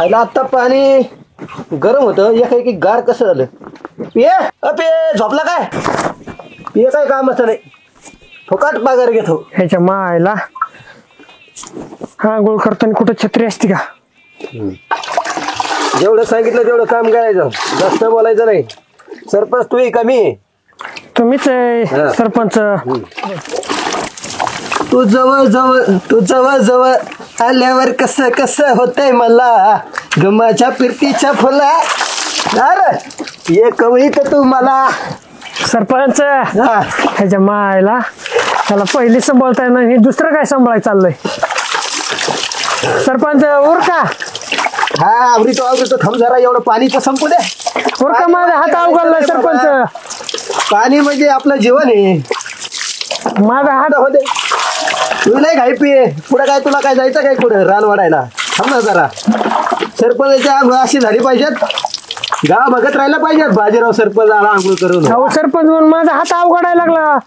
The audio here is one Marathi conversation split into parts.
खायला आता पाणी गरम होतं एकाएकी गार कसं झालं. पिये झोपला काय? पिये काय कामाचं नाही, फुकाट पगार घेतो. ह्याच्या मायला आंघोळ करताना कुठं छत्री असते का? जेवढं सांगितलं तेवढं काम करायचं, जास्त बोलायचं नाही. सरपंच तू कमी, तुम्हीच आहे सरपंच. तू जवळ जवळ आल्यावर कसं कसं होतंय मला गमाच्या फिरतीच्या फुला. ये कवळीत तू मला सरपंच. ह्याच्या मायला त्याला पहिली सांभाळता येणार, हे दुसरं काय सांभाळायचं चाललंय. सरपंच उरका. हा आवरीतो थांब जरा, एवढं पाणी तर संपू दे. उरका, माझा हात अवघडलाय सरपंच. पाणी म्हणजे आपलं जीवन आहे. माझा हात होते तू नाही घाई पिये. पुढे काय तुला काय जायचं काय पुढे रान वाढायला? थांब ना जरा. सरपंचाच्या आंघोळ अशी झाली पाहिजेत, गाव बघत राहिला पाहिजेत. बाजीराव सरपंच आला आंघोळ करून. सरपंच म्हणून माझा हात अवघडायला लागला.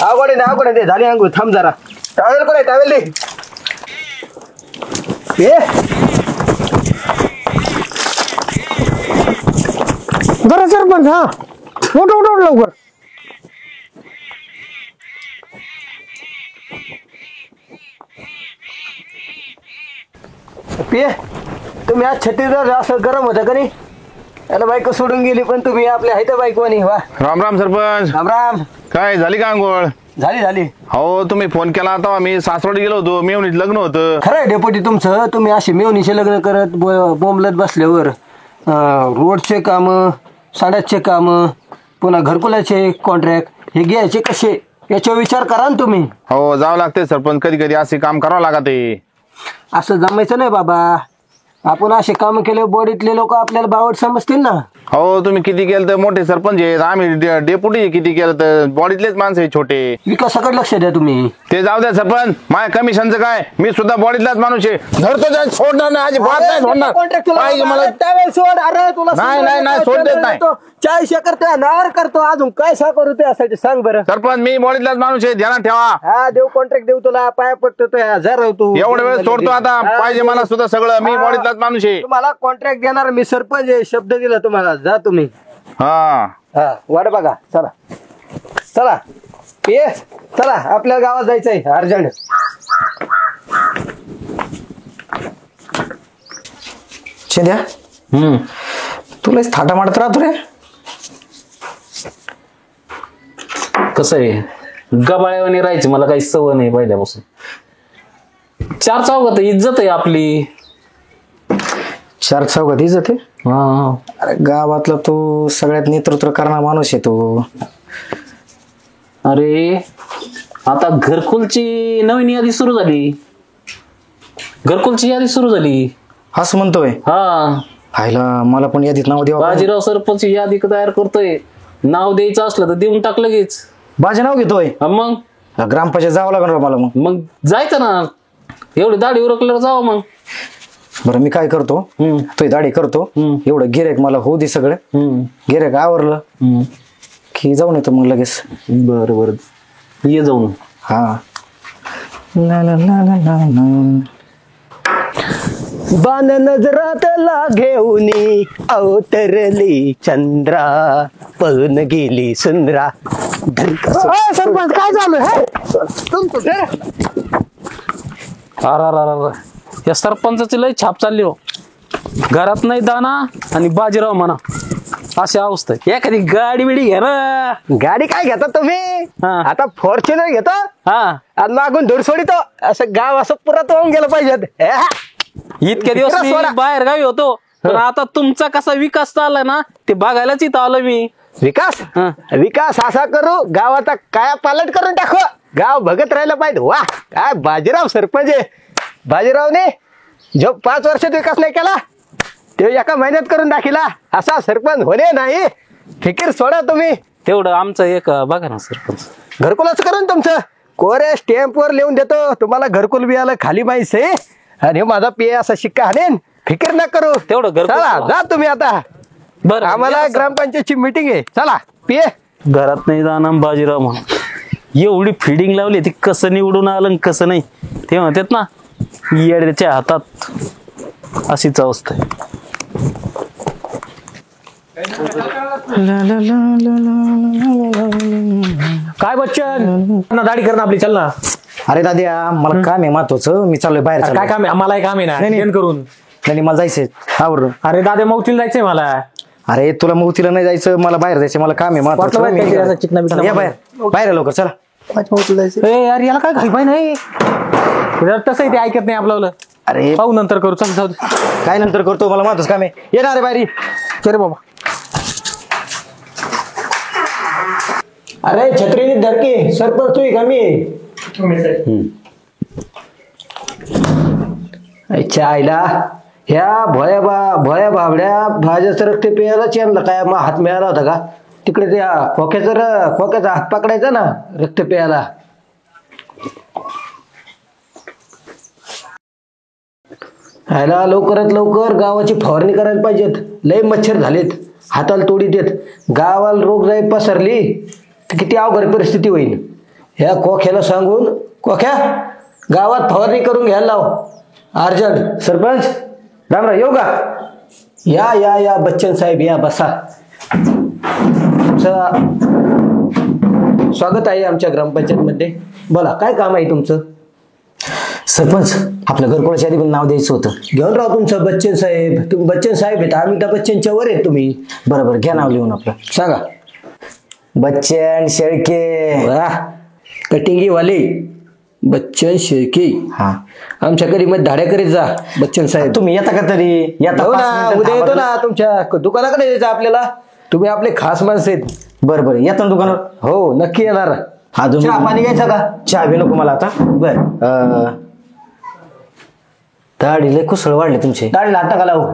अवघड आहे झाली आंघोळ. थांब जरा. टावेल कोण आहे? टावेल दे. बरं सरपंच. हा उठ लवकर. पिये तुम्ही आज छत्तीसगड असं गरम होतं का नाही? याला बायको सोडून गेली पण तुम्ही आपल्या हायत बायकोनी. वा राम राम सरपंच. राम राम. काय झाली का आंघोळ? झाली. हो तुम्ही फोन केला होता, मी सासवड गेलो होतो, मेवणीत लग्न होतं. खरं आहे डेपुटी तुमचं. तुम्ही असे मेवणीचे लग्न करत बोंबलत बसल्यावर रोडचे कामं, साड्याचे कामं, पुन्हा घरकुलाचे कॉन्ट्रॅक्ट हे घ्यायचे कसे, याच्यावर विचार करा ना तुम्ही. हो जावं लागते सरपंच, कधी कधी असे काम करावं लागते. असं जमायचं नाही बाबा. आपण असे काम केले बॉडीतले लोक आपल्याला बावट समजतील ना. हो तुम्ही किती केलं तर मोठे सरपंच आहेत, आम्ही डेपुटी किती केलं तर बॉडीतलेच माणसं आहे छोटे. विकासाकडे लक्ष द्या तुम्ही. ते जाऊ द्या सरपंच, माझ्या कमिशनचं काय? मी सुद्धा बॉडीतलाच माणूस आहे. धरतो सोडणार नाही, अजिबात नाही सोडणार. पाहिजे मला सोड. अरे तुला नाही सोड देत नाही. 40 एकर नार करतो, अजून काय सा करू त्यासाठी सांग बरं. सरपंच मी बॉडीतलाच माणूस आहे, ध्यानात ठेवा. हा देऊ कॉन्ट्रॅक्ट देऊ तुला, पाया पडतो तो हजार तू. एवढ्या वेळ सोडतो आता, पाहिजे मला सुद्धा सगळं. मी बॉडीतलाच माणूस आहे. तुम्हाला कॉन्ट्रॅक्ट देणार मी, सरपंच आहे, शब्द दिला तुम्हाला. जा तुम्ही. हा वाट बघा. चला ये चला, आपल्या गावात जायचंय अर्जंट. शेद्या तुला थाटा मारत राहतो रे. कसं आहे, गबाळ्यावानी राहायची मला काही सवय नाही पहिल्यापासून. 4 चौघात इज्जत आहे आपली. 4 चौघात इज्जत आहे. अरे गावातला तू सगळ्यात नेतृत्व करणारा माणूस आहे तू. अरे आता घरकुलची नवीन यादी सुरू झाली. असं म्हणतोय. हा हायला मला पण यादीत नाव द्यावं. बाजीराव सरपंच यादी तयार करतोय. नाव द्यायचं असलं तर देऊन टाक लगेच. बाजी नाव घेतोय. मग ग्रामपंचायत जावं लागणार मला. मग जायचं ना, एवढी दाढी उरकल्यावर जावं. मग बरं मी काय करतो, तो दाढी करतो, एवढं गिऱ्हाईक मला होऊ दे. सगळं गिऱ्हाईक आवरलं की जाऊन येतो मग लगेच. बरं ये जाऊन. हा बाण नजरातला घेऊनी अवतरली चंद्रा, पळून गेली सुंदरा. सरपंच काय चालू आहे? या सरपंचाची लय छाप चालली हो. घरात नाही दाना आणि बाजीराव म्हणा, अशी अवस्था आहे. एखादी गाडी बिडी घे ना. गाडी काय घेता तुम्ही? आता फॉर्च्युनर घेतो आणि मागून धूर सोडितो. असं गाव असं पुरात होऊन गेलं पाहिजे. इतक्या दिवस मी बाहेर गावी होतो, पण आता तुमचा कसा विकास चाललाय ना ते बघायलाच इथं आलो मी. विकास असा करू, गावाचा काय पालट करून टाकू. गाव बघत राहिलं पाहिजे. वा काय बाजीराव सरपंच आहे. बाजीरावने जो 5 वर्षात विकास नाही केला ते एका महिन्यात करून दाखिला. असा सरपंच होणे नाही. फिकीर सोडा तुम्ही. तेवढं आमचं एक बघा ना सरपंच. घरकुलाच करून तुमचं कोरे स्टॅम्प वर लिहून देतो. तुम्हाला घरकुल बियाला खाली माहिती आहे आणि माझा पिये असा शिक्का हाणेन. फिकीर ना करू. तेवढं घरकुल जा तुम्ही आता. बरं आम्हाला ग्रामपंचायतची मीटिंग आहे. चला पिये. घरात नाही जाणार बाजीराव म्हणून एवढी फिडिंग लावली, ती कसं निवडून आलं कसं नाही ते म्हणतात ना, येड्याच्या हातात. अशीच अवस्था आहे. काय बच्चन दाढी कर ना आपली, चल ना. अरे दाद्या मला काम आहे महत्वाचं, मी चाललोय बाहेर काय चाललोय. काम आहे, मला काम आहे ना, नाही, नाही. जेवण करून. नाही मला जायचंय आवरून. अरे दादा मौतीला जायचंय मला. अरे तुला मौतीला नाही जायचं, मला बाहेर जायचं, मला काम आहे महत्वाचं. वाटलं बाहेर काहीतरी असं चिकना बिकना चला, या बाहेर बाहेर या लवकर चला. ए यार याला काय घाई पाय नाही, तसंही ते ऐकत नाही आपलं. अरे पाहू नंतर करू, चल जाऊ दे. काय नंतर करतो, मला महत्वाचं काम आहे. ये ना रे बाहेर. चल बाबा. अरे छत्री धरके सरपंच तू कमी अच्छा आईला ह्या भोळ्या बाबड्या भाज्याचं रक्त प्यायला चेनला काय मग हात मिळाला होता का तिकडे त्या खोक्याचा हात पकडायचा ना रक्त प्यायला. ह्याला लवकरात लवकर गावाची फवारणी करायला पाहिजेत. लय मच्छर झालेत, हाताला तोडी देत. गावाला रोगराई पसरली तर किती अवघड परिस्थिती होईल. ह्या खोक्याला सांगून खोक्या गावात फवारणी करून घ्यायला लाव अर्जंट. सरपंच रामराव येऊ का? या या या बच्चन साहेब या बसा. तुमचं स्वागत आहे आमच्या ग्रामपंचायत मध्ये. बोला काय काम आहे तुमचं? सरपंच आपल्या घरकुलाच्या आधी पण नाव द्यायचं होतं. घेऊन राहा तुमचं बच्चन साहेब. तुम्ही बच्चन साहेब आहेत, अमिताभ बच्चनच्या वर आहेत तुम्ही. बरोबर घ्या नाव लिहून आपलं. सांगा. बच्चन शेळके. वाह कटिंगी वाले बच्चन शेळके. हा आमच्या घरी मध्ये धाड्या करीत जा बच्चन साहेब. तुम्ही येता का तरी? येता हो 5 ना, मिनिटात उद्या येतो थांबा. ना तुमच्या दुकानाकडे यायचं आपल्याला. तुम्ही आपले खास माणसं आहेत. बरं बरं येता ना दुकानावर. हो नक्की येणार. हा चहा पाणी घ्यायचा का? चहा बी नको मला आता. बर दाढी लय कुसळ वाढले तुमचे. दाढीला हाता का लावू?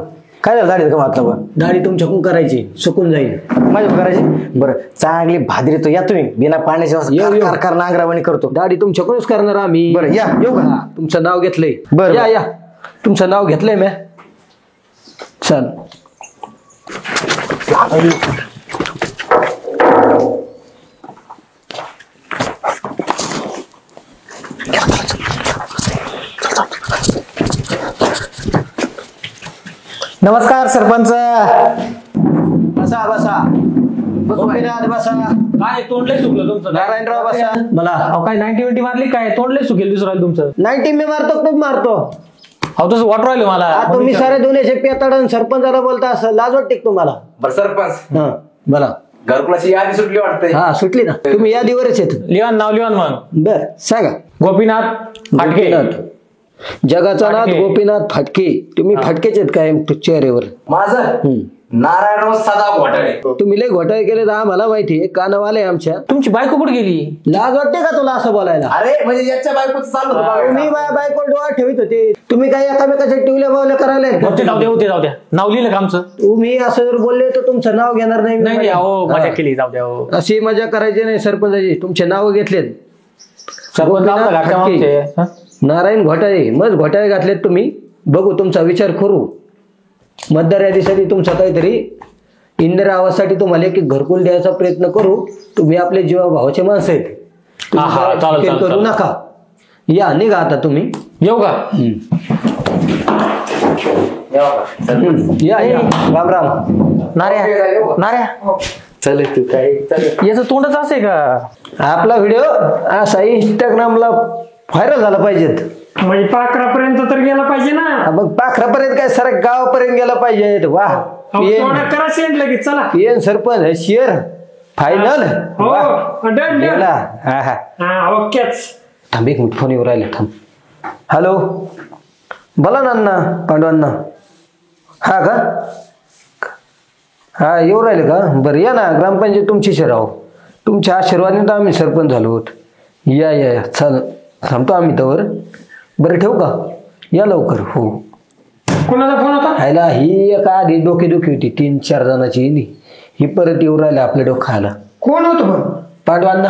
काय झालं दाढी का मातलं पण दाढी तुमच्याकडून करायची, सुकून जाईल. माझ्या करायची. बरं चांगली भादरी तो या तुम्ही बिना येऊ, पाण्याच्या कार नांगरावानी करतो. दाढी तुमच्याकडूनच करणार आम्ही. बरं या येऊ का? हा, तुमचं नाव घेतलंय. बरं, या बरं. या तुमचं नाव घेतलंय म्या. चल नमस्कार सरपंच. बसा बसा गोपीनाथ बसा. काय तोंडले सुकलं तुमचं? नारायणराव बसा. मला अहो काय 90 मारली काय? तोंडले सुकेल दिसू राहिलं तुमचं. 90 मी मारतो खूप मारतो. अहो तसं वाटू राहिलं मला. तुम्ही सारे दोन्हीचे पेताडन सरपंचाला बोलता असं लाज वाटते का तुम्हाला? बरं सरपंच हा बोला. घरकुलाची यादी सुटली वाटते. हा सुटली ना. तुम्ही यादीवरच येत. लिवान नाव लिवान मग. बर सांगा. गोपीनाथ फाटके. गोपीनाथ जगाचा नाथ फाटके. गोपीनाथ फाटके. तुम्ही फाटकेच आहेत काय चेहऱ्यावर? माझं नारायणराव सदा घोटाळे. तुम्ही लय घोटाळे केले तर आम्हाला माहितीये. कानवाले आमच्या. तुमची बायको कुठे गेली? लाज वाटते का तुला असं बोलायला? अरे म्हणजे याच्या बायकोचं चाललं होतं तुम्ही बघा. बायको डोळा ठेवित होते. तुम्ही काय एकामेकाच्या टिवल्या बावल्या करायला आहेत होते का? जाऊ द्या, होते जाऊ द्या. नाव लिहिलं का आमचं? तुम्ही असं जर बोलले तर तुमचं नाव घेणार नाही. नाही नाही अहो मजा हा. केली, जाऊ द्या. हो अशी मजा करायची नाही सरपंचाची. तुमचे नाव घेतलेत. सरपंच गोपीनाथ आपलं घाटच्या फाटके. मागचे. हा? नारायण घोटाळे मग घोटाळे घातलेत तुम्ही. बघू तुमचा विचार करू. मतदार यादीसाठी तुमचा काहीतरी इंदिरा आवाजसाठी तुम्हाला एक घरकुल द्यायचा प्रयत्न करू. तुम्ही आपले जीवा भावाचे माणसं आहेत. तुम्ही हा, काय चालेल, फिकीर चालेल, करू चालेल. नका. या निघा आता तुम्ही. येऊ का? या या राम राम. नाऱ्या नाऱ्या चल तू काय याचं तोंडच असे का? आपला व्हिडिओ असा इंस्टाग्रामला व्हायरल झाला पाहिजेत. म्हणजे पाखरापर्यंत तर गेला पाहिजे ना. मग पाखरापर्यंत काय सर गावापर्यंत गेला पाहिजे. वा करा सेंड लगेच चला. PN sarpanch share final. हो डन डन. हा ओकेच. थांब एक मिनिट फोन येऊ राहिले. थांब. हॅलो बोला ना अण्णा पांडवांना. हा का? हा येऊ राहिले का? बरं या ना. ग्रामपंचायत तुमची शिराव. तुमच्या आशीर्वादाने तर आम्ही सरपंच झालो आहोत. या या या चल थांबतो आम्ही तवर. बरं ठेवू का? या लवकर. हो कोणाचा फोन होता? खायला ही एक आधी डोकेदुखी होती 3-4 जणांची. ही परत येऊ राहिल्या आपल्या डोक्याला. कोण होतं पण? पांडवांना.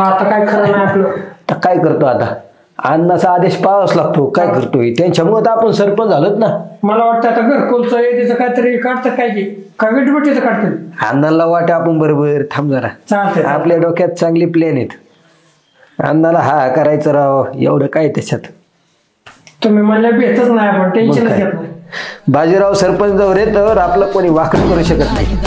आता काय खरं नाही आपलं. तर काय करतो आता? अण्णाचा आदेश पाळावाच लागतो. काय करतोय? त्यांच्यामुळे तर आपण सरपंच झालोत ना. मला वाटतं आता घरकुलचं यादीचं काहीतरी काढतं काय की का विटबटीचं काढतं? अण्णाला वाटे आपण बरोबर. थांब जरा. चालतंय. आपल्या डोक्यात चांगली प्लॅन आहेत. अण्णाला हा करायचं राव. एवढं काय त्याच्यात. तुम्ही म्हणल्या भेटच नाही आपण टेन्शनच घेत नाही. बाजीराव सरपंच जवळ तर आपलं कोणी वाकड करू शकत नाही.